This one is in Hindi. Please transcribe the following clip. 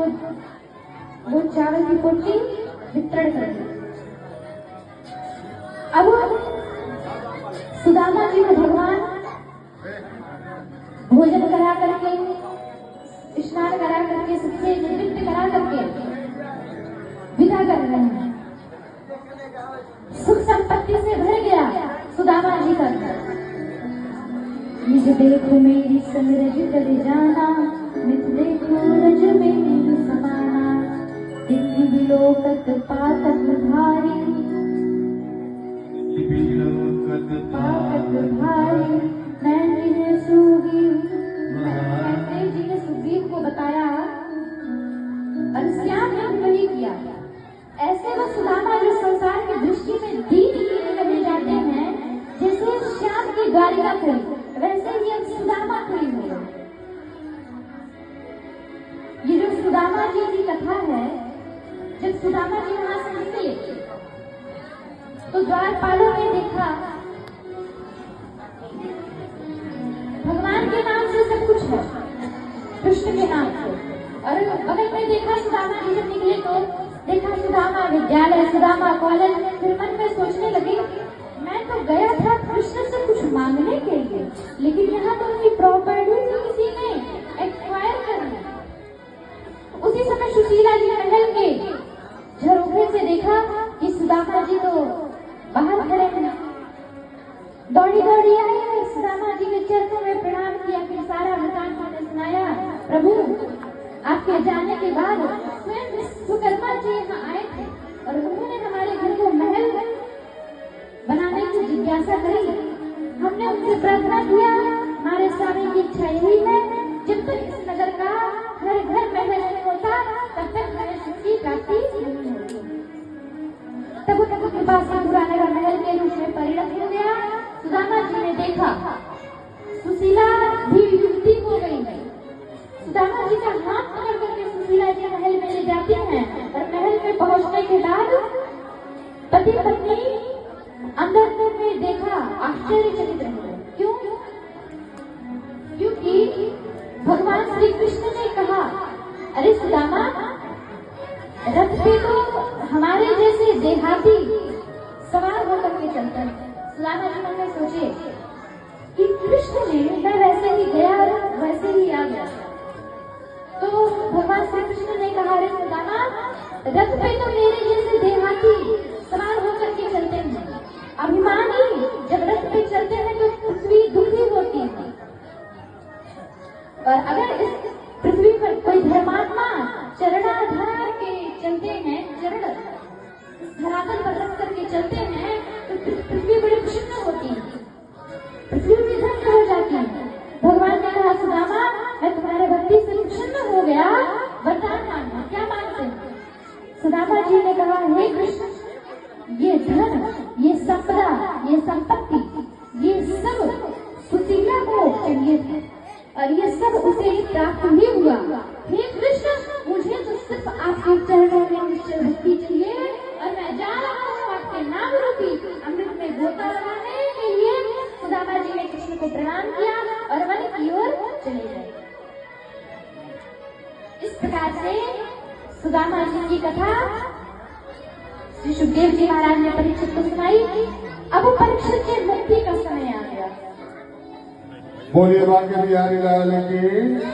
वो चावल की पोटली वितरण कर दी। अब सुदामा जी को भगवान भोजन करा करके, स्नान करा करके, सबसे नृत्य करा करके विदा कर रहे हैं। सुख संपत्ति से भर गया सुदामा जी का घर। निज देखो मेरी संग रज कर जाना, मित देखो रज मेरी समाना, तिथि विलोकत पातक भारी, पातक भारी। मैंने जी ने सुग्रीव को बताया और श्याम ने वही किया। ऐसे वो सुदामा जो संसार की दृष्टि में दीन कहे जाते हैं, जैसे श्याम की द्वारिका खड़ी, वैसे ही अब सुदामा खड़ी हुई। ये जो सुदामा जी की कथा है, जब सुदामा जी वहां से निकले तो द्वारपालों ने देखा भगवान के नाम से सब कुछ है, कृष्ण के नाम से। और बगल में देखा सुदामा जी जब निकले तो देखा सुदामा विद्यालय, सुदामा कॉलेज। फिर मन में सोचने लगी, मैं तो गया था कृष्ण से कुछ मांगने के लिए, लेकिन यहाँ तो उनकी प्रॉपर्टी किसी ने एक्वायर कर ली। उसी समय सुशीला जी महल के झरोखे से देखा कि सुदामा जी तो बाहर खड़े हैं। दौड़ी दौड़ी आई, सुदामा जी के चरणों में प्रणाम किया, फिर सारा वृतांत उन्होंने सुनाया। प्रभु, आपके जाने के बाद स्वयं विश्वकर्मा जी यहाँ आए थे और उन्होंने हमारे घर को महल बनाने की जिज्ञासा करी। हमने उनसे प्रार्थना किया, हमारे स्वामी की इच्छा यही है, जब तक इस नगर का घर घर महल नहीं होता तब तक हमें सुख की प्राप्ति नहीं होती। तब उनकी कृपा से पूरा नगर महल के रूप में परिणत हो गया। सुदामा जी ने देखा सुशीला भी युवती हो गई है। सुदामा जी का हाथ पकड़ करके सुशीला जी महल में ले जाती हैं और महल में पहुंचने के बाद पति पत्नी अंदर में देखा, आश्चर्यचकित रहे। क्यों? क्योंकि भगवान श्री कृष्ण ने कहा, अरे सुदामा, रथ पे तो हमारे जैसे देहाती सवार होकर के चलते हैं। सुदामा जी मन में सोचे कि कृष्ण जी, मैं वैसे ही गया और वैसे ही आ गया। तो भगवान श्री कृष्ण ने कहा, अरे सुदामा, रथ पे तो मेरे जैसे देहाती सवार होकर के चलते हैं। अभिमानी जब रथ पे चलते हैं तो पृथ्वी दुखी होती है, और अगर इस पृथ्वी पर कोई धर्मात्मा चरणाधार के चलते हैं, चरण धरातल पर रख करके चलते हैं, तो पृथ्वी बड़ी प्रसन्न होती है, पृथ्वी भी धन्य हो जाती है। भगवान ने कहा, सुदामा, मैं तुम्हारे भक्ति से प्रसन्न हो गया, वरदान मांगना, क्या मांगते हैं? सुदामा जी ने कहा, हे कृष्ण, ये धन, ये संपदा, ये संपत्ति, ये सब सुशीला को चाहिए था और ये सब उसे प्राप्त नहीं हुआ। हे कृष्ण, मुझे तो सिर्फ आपके चरणों में निश्चल भक्ति चाहिए और मैं जा रहा हूँ आपके नाम रूपी अमृत में गोता लगाने के लिए। सुदामा जी ने कृष्ण को प्रणाम किया और वन की ओर चले गए। इस प्रकार से सुदामा जी की कथा श्री सुखदेव जी महाराज ने परीक्षित को सुनाई। अब परीक्षित के मुक्ति का समय आ गया। बोलिए बांके बिहारी लाल की।